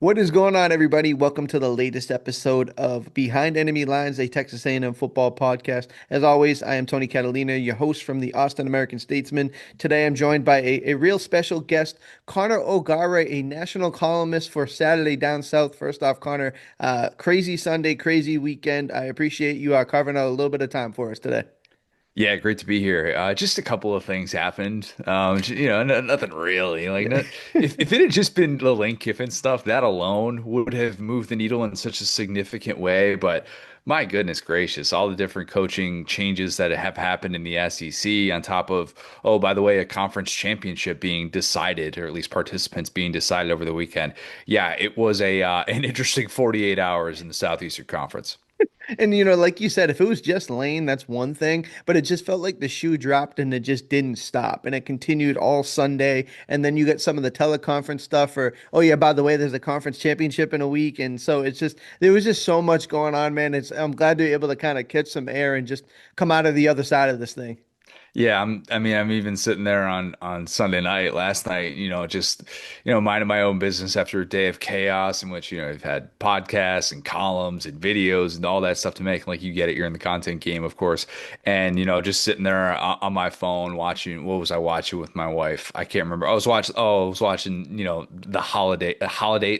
What is going on, everybody? Welcome to the latest episode of Behind Enemy Lines, a Texas A&M football podcast. As always, I am Tony Catalina, your host from the Austin American-Statesman. Today, I'm joined by a real special guest, Connor O'Gara, a national columnist for Saturday Down South. First off, Connor, crazy Sunday, crazy weekend. I appreciate you carving out a little bit of time for us today. Yeah, great to be here. Just a couple of things happened. Nothing really. If it had just been the Lane Kiffin stuff, that alone would have moved the needle in such a significant way. But my goodness gracious, all the different coaching changes that have happened in the SEC, on top of, oh, by the way, a conference championship being decided, or at least participants being decided over the weekend. Yeah, it was a an interesting 48 hours in the Southeastern Conference. And like you said, if it was just Lane, that's one thing, but it just felt like the shoe dropped and it just didn't stop. And it continued all Sunday. And then you get some of the teleconference stuff or, oh yeah, by the way, there's a conference championship in a week. And so it's just there was just so much going on, man. I'm glad to be able to kind of catch some air and just come out of the other side of this thing. Yeah, I'm even sitting there on Sunday night, last night, just minding my own business after a day of chaos in which, I've had podcasts and columns and videos and all that stuff to make. Like you get it, you're in the content game, of course. And, just sitting there on my phone watching, what was I watching with my wife? I can't remember. I was watching, The Holiday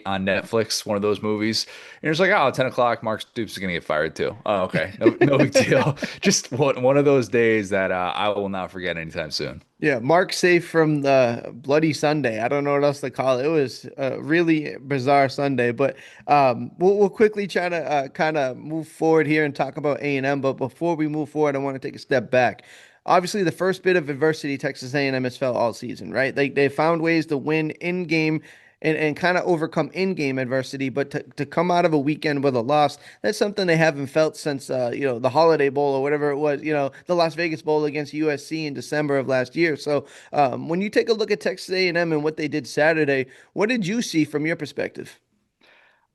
on Netflix, one of those movies. And it's like, oh, 10 o'clock, Mark Stoops is gonna get fired too. Oh, okay. No big deal. Just one of those days that I will not forget anytime soon. Yeah, Mark safe from the Bloody Sunday. I don't know what else to call it. It was a really bizarre Sunday, but we'll quickly try to kind of move forward here and talk about A&M. But before we move forward, I want to take a step back. Obviously, the first bit of adversity Texas A&M has felt all season, right? Like they found ways to win in game and kind of overcome in-game adversity, but to come out of a weekend with a loss, that's something they haven't felt since the Holiday Bowl or whatever it was, the Las Vegas Bowl against USC in December of last year. So when you take a look at Texas A&M and M and what they did Saturday, what did you see from your perspective?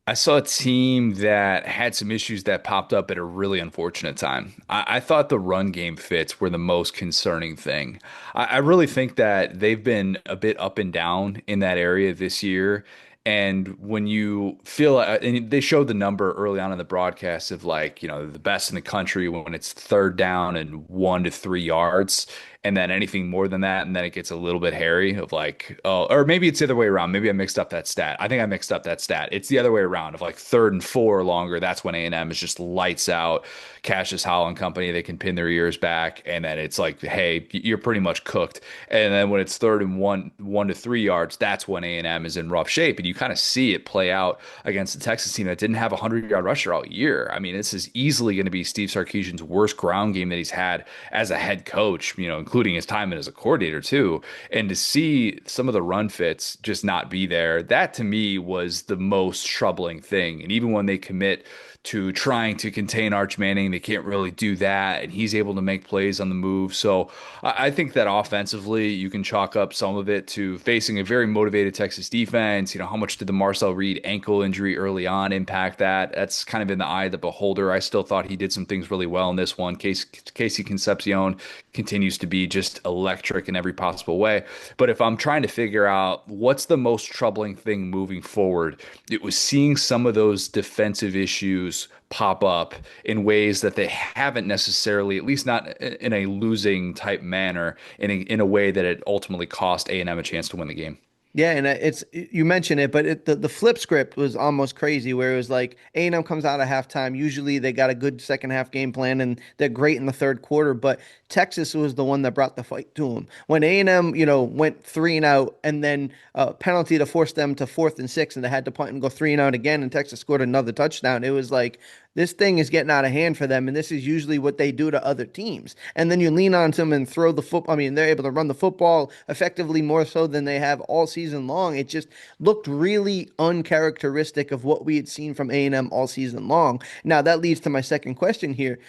I saw a team that had some issues that popped up at a really unfortunate time. I thought the run game fits were the most concerning thing. I really think that they've been a bit up and down in that area this year. And when you feel, and they showed the number early on in the broadcast of like, the best in the country when it's third down and 1 to 3 yards. And then anything more than that, and then it gets a little bit hairy of like, oh, or maybe it's the other way around. Maybe I mixed up that stat. I think I mixed up that stat. It's the other way around of like third and four or longer. That's when A&M is just lights out. Cassius Howell and company, they can pin their ears back, and then it's like, hey, you're pretty much cooked. And then when it's third and 1 to 3 yards, that's when A&M is in rough shape, and you kind of see it play out against the Texas team that didn't have a 100-yard rusher all year. I mean, this is easily going to be Steve Sarkisian's worst ground game that he's had as a head coach, including his time as a coordinator too. And to see some of the run fits just not be there, that to me was the most troubling thing. And even when they commit to trying to contain Arch Manning, they can't really do that, and he's able to make plays on the move. So I think that offensively, you can chalk up some of it to facing a very motivated Texas defense. How much did the Marcel Reed ankle injury early on impact that? That's kind of in the eye of the beholder. I still thought he did some things really well in this one. Casey Concepcion continues to be just electric in every possible way. But if I'm trying to figure out what's the most troubling thing moving forward, it was seeing some of those defensive issues pop up in ways that they haven't necessarily, at least not in a losing type manner, in a way that it ultimately cost A&M a chance to win the game. Yeah, and it's you mentioned it, but the flip script was almost crazy, where it was like A&M comes out at halftime. Usually they got a good second half game plan and they're great in the third quarter, but Texas was the one that brought the fight to them. When A&M, went three and out, and then a penalty to force them to fourth and six, and they had to punt and go three and out again, and Texas scored another touchdown. It was like this thing is getting out of hand for them, and this is usually what they do to other teams. And then you lean on them and throw the football. I mean, they're able to run the football effectively more so than they have all season long. It just looked really uncharacteristic of what we had seen from A&M all season long. Now that leads to my second question here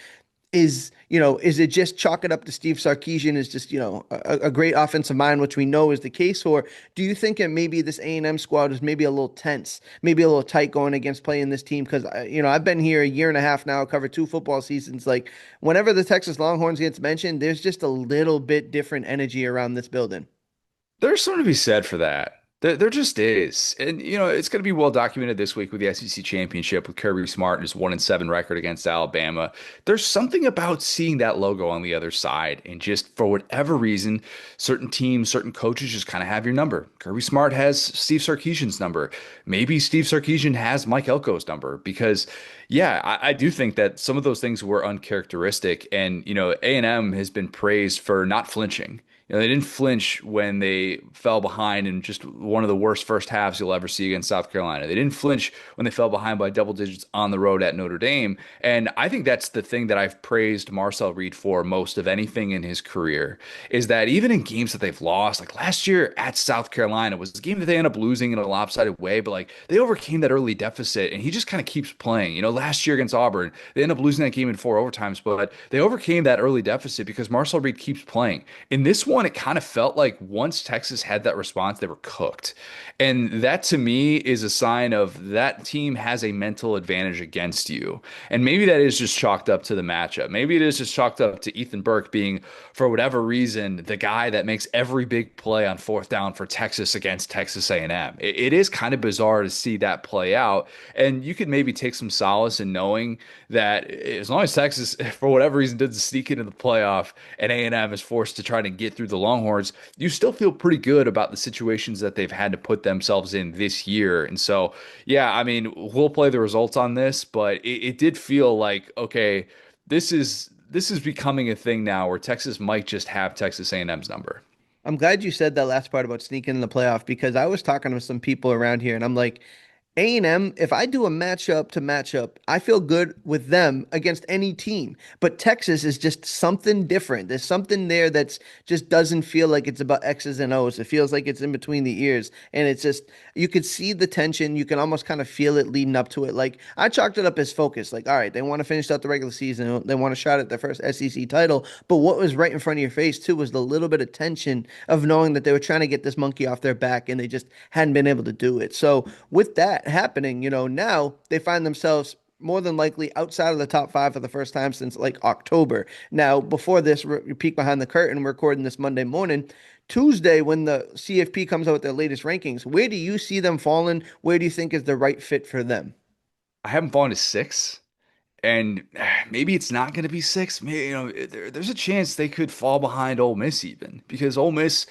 is it just chalk it up to Steve Sarkisian is just, a great offensive mind, which we know is the case? Or do you think that maybe this A&M squad is maybe a little tense, maybe a little tight going against playing this team? Because, I've been here a year and a half now, covered two football seasons. Like whenever the Texas Longhorns gets mentioned, there's just a little bit different energy around this building. There's something to be said for that. There just is. And, it's going to be well documented this week with the SEC championship with Kirby Smart and his 1-7 record against Alabama. There's something about seeing that logo on the other side. And just for whatever reason, certain teams, certain coaches just kind of have your number. Kirby Smart has Steve Sarkisian's number. Maybe Steve Sarkisian has Mike Elko's number because, yeah, I do think that some of those things were uncharacteristic. And, A&M has been praised for not flinching. They didn't flinch when they fell behind in just one of the worst first halves you'll ever see against South Carolina. They didn't flinch when they fell behind by double digits on the road at Notre Dame. And I think that's the thing that I've praised Marcel Reed for most of anything in his career is that even in games that they've lost, like last year at South Carolina was a game that they ended up losing in a lopsided way, but like they overcame that early deficit and he just kind of keeps playing. Last year against Auburn, they ended up losing that game in four overtimes, but they overcame that early deficit because Marcel Reed keeps playing. In this one, it kind of felt like once Texas had that response, they were cooked. And that to me is a sign of that team has a mental advantage against you. And maybe that is just chalked up to the matchup. Maybe it is just chalked up to Ethan Burke being, for whatever reason, the guy that makes every big play on fourth down for Texas against Texas A&M. It is kind of bizarre to see that play out. And you could maybe take some solace in knowing that as long as Texas, for whatever reason, doesn't sneak into the playoff and A&M is forced to try to get through the Longhorns, you still feel pretty good about the situations that they've had to put themselves in this year. And so, yeah, I mean, we'll play the results on this, but it did feel like, okay, this is becoming a thing now where Texas might just have Texas A&M's number. I'm glad you said that last part about sneaking in the playoff because I was talking to some people around here and I'm like, A&M, if I do a matchup to matchup, I feel good with them against any team. But Texas is just something different. There's something there that's just doesn't feel like it's about X's and O's. It feels like it's in between the ears. And it's just, you could see the tension. You can almost kind of feel it leading up to it. Like, I chalked it up as focus. Like, all right, they want to finish out the regular season. They want a shot at their first SEC title. But what was right in front of your face, too, was the little bit of tension of knowing that they were trying to get this monkey off their back and they just hadn't been able to do it. So, with that happening, now they find themselves more than likely outside of the top five for the first time since like October. Now, before this, we peek behind the curtain. We're recording this Monday morning. Tuesday, when the CFP comes out with their latest rankings, where do you see them falling? Where do you think is the right fit for them? I haven't fallen to six. And maybe it's not going to be six. Maybe, there's a chance they could fall behind Ole Miss even because Ole Miss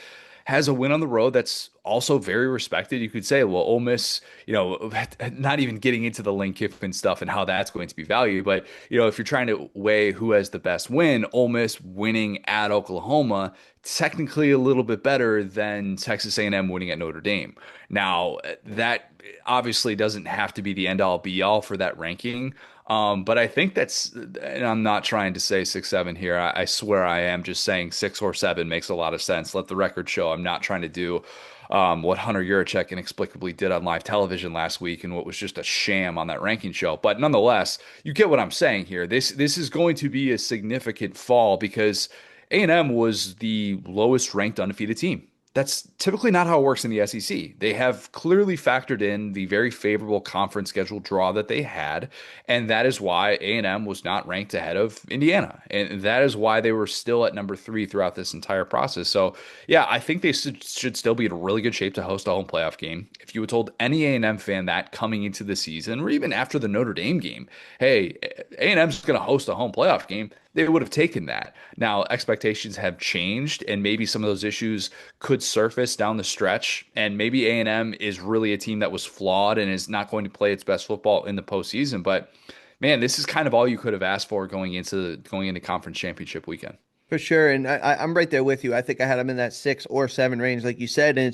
has a win on the road that's also very respected. You could say, well, Ole Miss, not even getting into the Lane Kiffin stuff and how that's going to be valued. But, if you're trying to weigh who has the best win, Ole Miss winning at Oklahoma, technically a little bit better than Texas A&M winning at Notre Dame. Now, that obviously doesn't have to be the end all be all for that ranking. But I think and I'm not trying to say 6, 7 here. I swear I am just saying 6 or 7 makes a lot of sense. Let the record show I'm not trying to do what Hunter Yurachek inexplicably did on live television last week and what was just a sham on that ranking show. But nonetheless, you get what I'm saying here. This is going to be a significant fall because A&M was the lowest ranked undefeated team. That's typically not how it works in the SEC. They have clearly factored in the very favorable conference schedule draw that they had, and that is why A&M was not ranked ahead of Indiana, and that is why they were still at number 3 throughout this entire process. So, yeah, I think they should still be in really good shape to host a home playoff game. If you had told any A&M fan that coming into the season, or even after the Notre Dame game, hey, A&M's going to host a home playoff game, they would have taken that. Now, expectations have changed, and maybe some of those issues could surface down the stretch. And maybe A&M is really a team that was flawed and is not going to play its best football in the postseason. But man, this is kind of all you could have asked for going into conference championship weekend. For sure. And I'm right there with you. I think I had them in that 6 or 7 range, like you said. And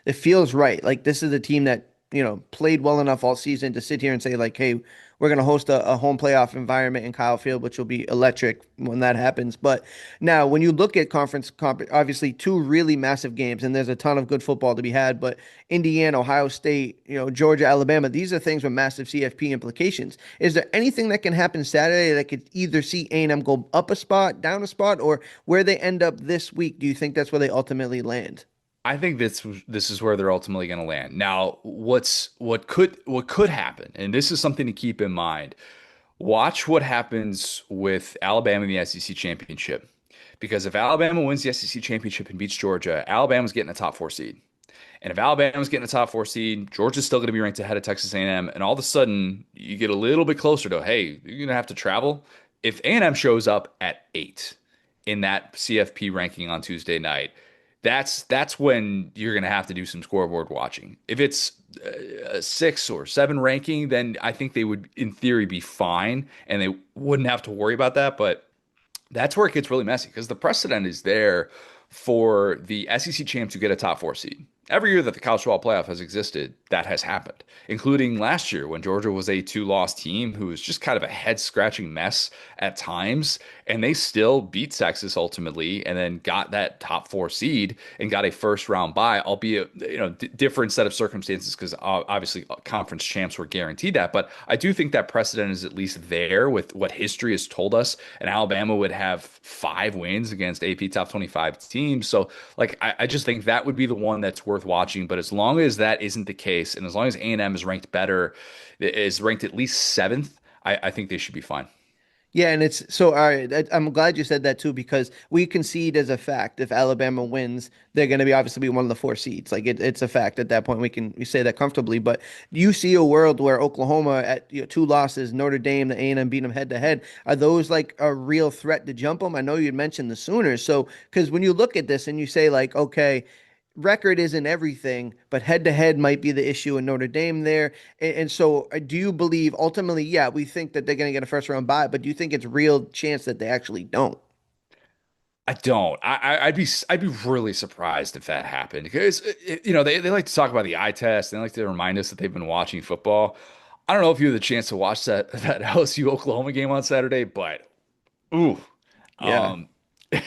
it feels right. Like this is a team that, played well enough all season to sit here and say, like, hey, we're going to host a home playoff environment in Kyle Field, which will be electric when that happens. But now, when you look at obviously two really massive games, and there's a ton of good football to be had, but Indiana, Ohio State, Georgia, Alabama, these are things with massive CFP implications. Is there anything that can happen Saturday that could either see A&M go up a spot, down a spot, or where they end up this week? Do you think that's where they ultimately land? I think this is where they're ultimately going to land. Now, what could happen, and this is something to keep in mind. Watch what happens with Alabama in the SEC championship, because if Alabama wins the SEC championship and beats Georgia, Alabama's getting a top 4 seed. And if Alabama's getting a top four seed, Georgia's still going to be ranked ahead of Texas A&M. And all of a sudden, you get a little bit closer to, hey, you're going to have to travel. If A&M shows up at 8 in that CFP ranking on Tuesday night, that's when you're going to have to do some scoreboard watching. If it's a 6 or 7 ranking, then I think they would, in theory, be fine and they wouldn't have to worry about that. But that's where it gets really messy because the precedent is there for the SEC champ to get a top four seed. Every year that the college football playoff has existed, that has happened, including last year when Georgia was a two-loss team who was just kind of a head-scratching mess at times, and they still beat Texas ultimately, and then got that top four seed and got a first-round bye, albeit different set of circumstances because obviously conference champs were guaranteed that. But I do think that precedent is at least there with what history has told us, and Alabama would have 5 wins against AP top 25 teams. So like I just think that would be the one that's worth watching. But as long as that isn't the case, and as long as A&M is ranked better, is ranked at least seventh, I think they should be fine. Yeah, and it's so all right. I'm glad you said that too because we concede as a fact if Alabama wins, they're going to be obviously be one of the 4 seeds. Like it's a fact at that point. We say that comfortably. But you see a world where Oklahoma at 2 losses, Notre Dame, the A&M beat them head to head. Are those like a real threat to jump them? I know you'd mentioned the Sooners. So because when you look at this and you say like, okay, record isn't everything, but head to head might be the issue in Notre Dame there. And so, do you believe ultimately, yeah, we think that they're going to get a first round bye, but do you think it's real chance that they actually don't? I don't. I'd be really surprised if that happened because they like to talk about the eye test and they like to remind us that they've been watching football. I don't know if you had the chance to watch that LSU Oklahoma game on Saturday, but ooh, Yeah. um, it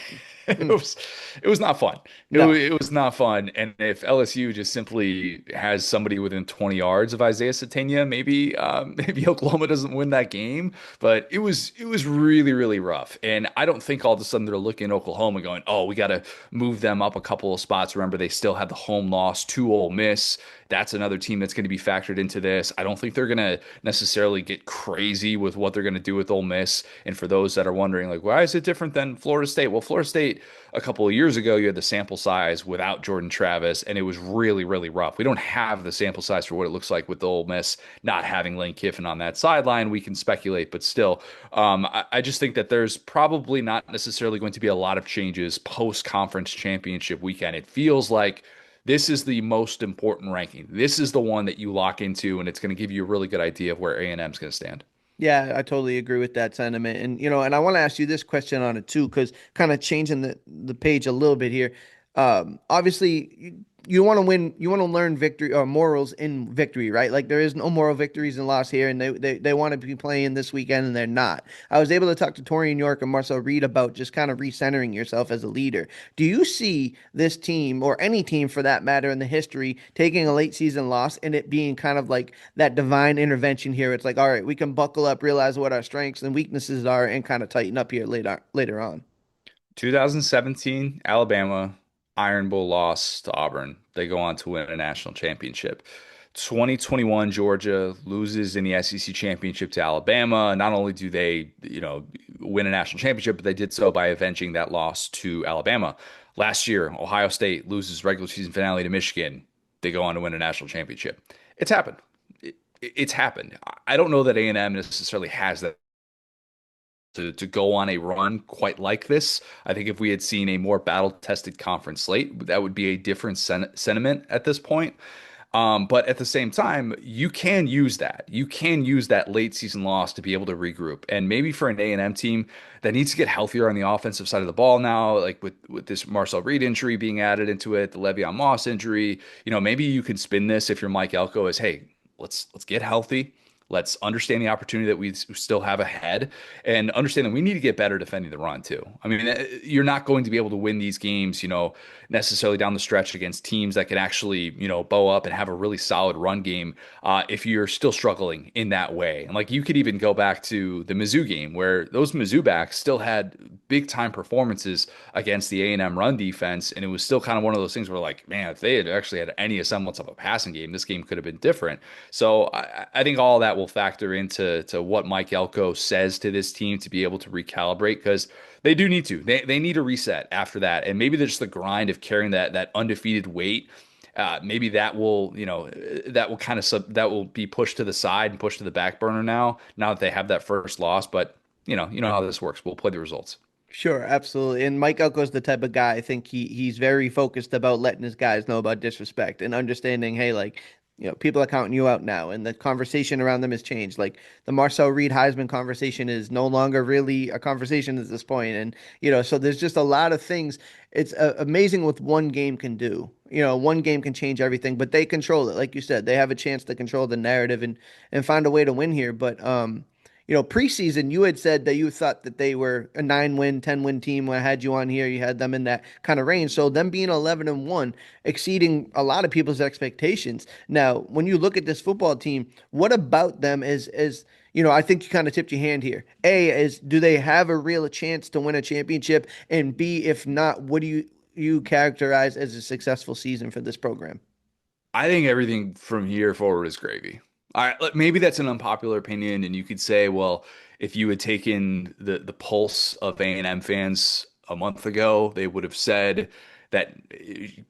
Mm. was it was not fun. No. It was not fun. And if LSU just simply has somebody within 20 yards of Isaiah Sategna, maybe maybe Oklahoma doesn't win that game. But it was really really rough. And I don't think all of a sudden they're looking at Oklahoma going, oh, we got to move them up a couple of spots. Remember, they still had the home loss to Ole Miss. That's another team that's going to be factored into this. I don't think they're going to necessarily get crazy with what they're going to do with Ole Miss. And for those that are wondering, like, why is it different than Florida State? Well, Florida State, a couple of years ago, you had the sample size without Jordan Travis, and it was really, really rough. We don't have the sample size for what it looks like with the Ole Miss not having Lane Kiffin on that sideline. We can speculate, but still, I just think that there's probably not necessarily going to be a lot of changes post conference championship weekend. It feels like this is the most important ranking. This is the one that you lock into, and it's going to give you a really good idea of where A&M is going to stand. Yeah, I totally agree with that sentiment. And and I want to ask you this question on it too, because kind of changing the page a little bit here. Obviously, you want to win, you want to learn victory or morals in victory, right? Like there is no moral victories and loss here, and they want to be playing this weekend, and they're not. I was able to talk to Torian York and Marcel Reed about just kind of recentering yourself as a leader. Do you see this team or any team for that matter in the history taking a late season loss and it being kind of like that divine intervention here? It's like, all right, we can buckle up, realize what our strengths and weaknesses are, and kind of tighten up here later on. 2017, Alabama, Iron Bowl loss to Auburn. They go on to win a national championship. 2021, Georgia loses in the SEC championship to Alabama. Not only do they, win a national championship, but they did so by avenging that loss to Alabama. Last year, Ohio State loses regular season finale to Michigan. They go on to win a national championship. It's happened. It's happened. I don't know that A&M necessarily has that to go on a run quite like this. I think if we had seen a more battle-tested conference slate, that would be a different sentiment at this point. But at the same time, you can use that. You can use that late season loss to be able to regroup. And maybe for an A&M team that needs to get healthier on the offensive side of the ball now, like with this Marcel Reed injury being added into it, the Le'Veon Moss injury, maybe you can spin this if you're Mike Elko as, hey, let's get healthy. Let's understand the opportunity that we still have ahead and understand that we need to get better defending the run too. I mean, you're not going to be able to win these games, necessarily down the stretch against teams that can actually, bow up and have a really solid run game if you're still struggling in that way. And like you could even go back to the Mizzou game where those Mizzou backs still had big time performances against the A&M run defense. And it was still kind of one of those things where like, man, if they had actually had any semblance of a passing game, this game could have been different. So I think all that will factor into what Mike Elko says to this team to be able to recalibrate because they do need to. They need a reset after that. And maybe there's the grind of carrying that undefeated weight Maybe that will, that will kind of that will be pushed to the side and pushed to the back burner now that they have that first loss. But you know how this works. We'll play the results. Sure, absolutely. And Mike Elko's the type of guy, I think he's very focused about letting his guys know about disrespect and understanding, hey, like, people are counting you out now, and the conversation around them has changed. Like the Marcel Reed Heisman conversation is no longer really a conversation at this point, and so there's just a lot of things. It's amazing what one game can do. One game can change everything, but they control it. Like you said, they have a chance to control the narrative and find a way to win here. But preseason, you had said that you thought that they were a 9-win, 10-win team. When I had you on here, you had them in that kind of range. So them being 11-1, exceeding a lot of people's expectations. Now, when you look at this football team, what about them is I think you kind of tipped your hand here. A is, do they have a real chance to win a championship? And B, if not, what do you characterize as a successful season for this program? I think everything from here forward is gravy. All right, maybe that's an unpopular opinion, and you could say, well, if you had taken the pulse of A&M fans a month ago, they would have said that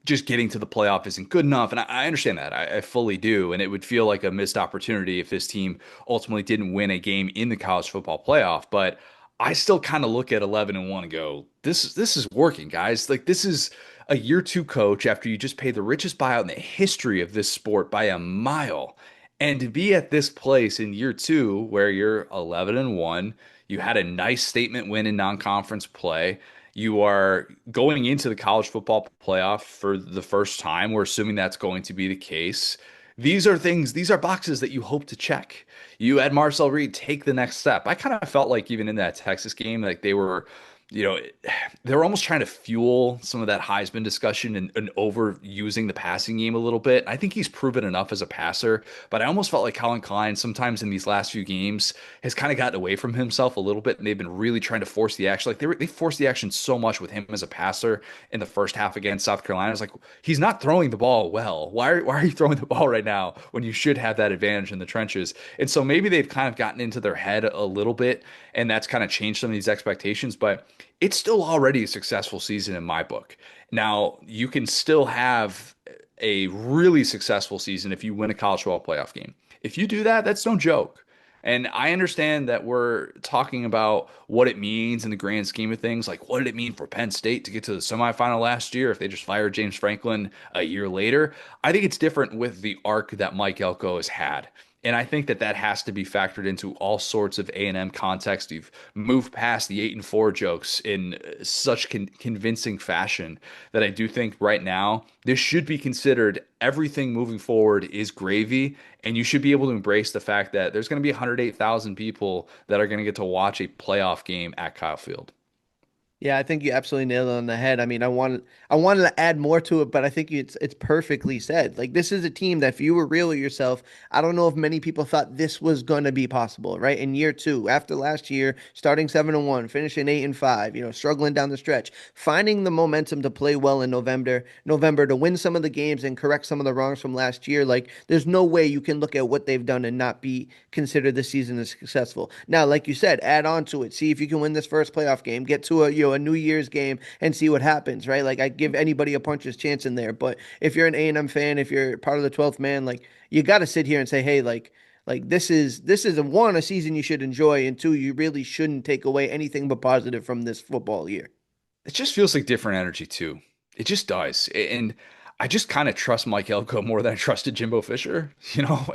just getting to the playoff isn't good enough. And I understand that. I fully do. And it would feel like a missed opportunity if this team ultimately didn't win a game in the college football playoff. But I still kind of look at 11-1 and go, this is working, guys. Like this is a year two coach after you just paid the richest buyout in the history of this sport by a mile. And to be at this place in year two where you're 11-1, you had a nice statement win in non-conference play. You are going into the college football playoff for the first time. We're assuming that's going to be the case. These are boxes that you hope to check. You had Marcel Reed take the next step. I kind of felt like even in that Texas game, like you know, they were almost trying to fuel some of that Heisman discussion and overusing the passing game a little bit. I think he's proven enough as a passer, but I almost felt like Colin Klein sometimes in these last few games has kind of gotten away from himself a little bit, and they've been really trying to force the action. Like they forced the action so much with him as a passer in the first half against South Carolina. It's like he's not throwing the ball well. Why are you throwing the ball right now when you should have that advantage in the trenches? And so maybe they've kind of gotten into their head a little bit, and that's kind of changed some of these expectations, but it's still already a successful season in my book. Now, you can still have a really successful season if you win a college football playoff game. If you do that, that's no joke. And I understand that we're talking about what it means in the grand scheme of things. Like, what did it mean for Penn State to get to the semifinal last year if they just fired James Franklin a year later? I think it's different with the arc that Mike Elko has had. And I think that that has to be factored into all sorts of A&M context. You've moved past the 8-4 jokes in such convincing fashion that I do think right now this should be considered everything moving forward is gravy. And you should be able to embrace the fact that there's going to be 108,000 people that are going to get to watch a playoff game at Kyle Field. Yeah, I think you absolutely nailed it on the head. I mean, I wanted to add more to it, but I think it's perfectly said. Like this is a team that if you were real with yourself, I don't know if many people thought this was going to be possible, right? In year two, after last year, starting 7-1, finishing 8-5, struggling down the stretch, finding the momentum to play well in November to win some of the games and correct some of the wrongs from last year. Like there's no way you can look at what they've done and not be considered this season as successful. Now, like you said, add on to it. See if you can win this first playoff game, get to a New Year's game and see what happens, right? Like I give anybody a puncher's chance in there, but if you're an A&M fan, if you're part of the 12th man, like you got to sit here and say, hey, like this is one, a season you should enjoy, and two, you really shouldn't take away anything but positive from this football year. It just feels like different energy too. It just does. And I just kind of trust Mike Elko more than I trusted Jimbo Fisher.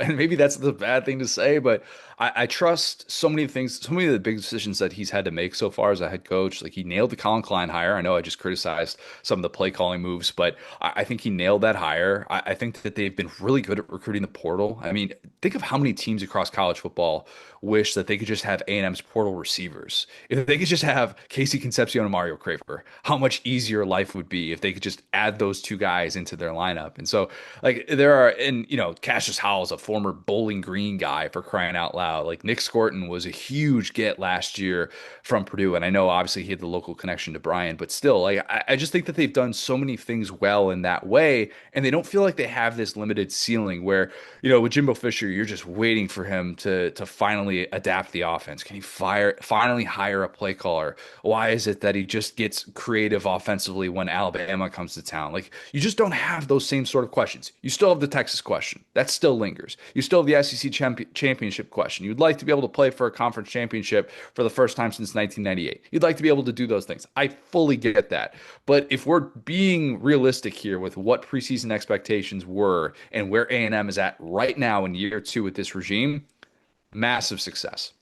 And maybe that's the bad thing to say, but I trust so many things, so many of the big decisions that he's had to make so far as a head coach. Like he nailed the Colin Klein hire. I know I just criticized some of the play calling moves, but I think he nailed that hire. I think that they've been really good at recruiting the portal. I mean, think of how many teams across college football wish that they could just have A&M's portal receivers. If they could just have Casey Concepcion and Mario Craver, how much easier life would be if they could just add those two guys into their lineup. And so, like, Cassius Howell's a former Bowling Green guy for crying out loud. Like, Nick Scorton was a huge get last year from Purdue. And I know obviously he had the local connection to Brian, but still, like, I just think that they've done so many things well in that way. And they don't feel like they have this limited ceiling where, with Jimbo Fisher, you're just waiting for him to finally adapt the offense? Can he finally hire a play caller? Why is it that he just gets creative offensively when Alabama comes to town? Like you just don't have those same sort of questions. You still have the Texas question. That still lingers. You still have the SEC championship question. You'd like to be able to play for a conference championship for the first time since 1998. You'd like to be able to do those things. I fully get that. But if we're being realistic here with what preseason expectations were and where A&M is at right now in year two with this regime, massive success.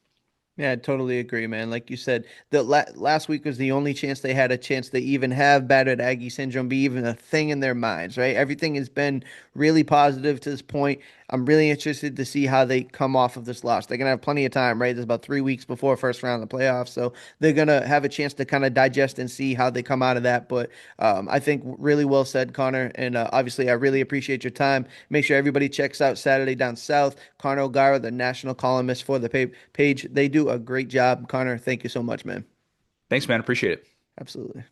Yeah, I totally agree, man. Like you said, the last week was the only chance they had a chance to even have battered Aggie syndrome be even a thing in their minds, right? Everything has been really positive to this point. I'm really interested to see how they come off of this loss. They're gonna have plenty of time, right? There's about 3 weeks before first round of the playoffs, so they're gonna have a chance to kind of digest and see how they come out of that. But I think really well said, Connor. And obviously, I really appreciate your time. Make sure everybody checks out Saturday Down South. Connor O'Gara, the national columnist for the page. They do a great job. Connor, thank you so much, man. Thanks, man. Appreciate it. Absolutely.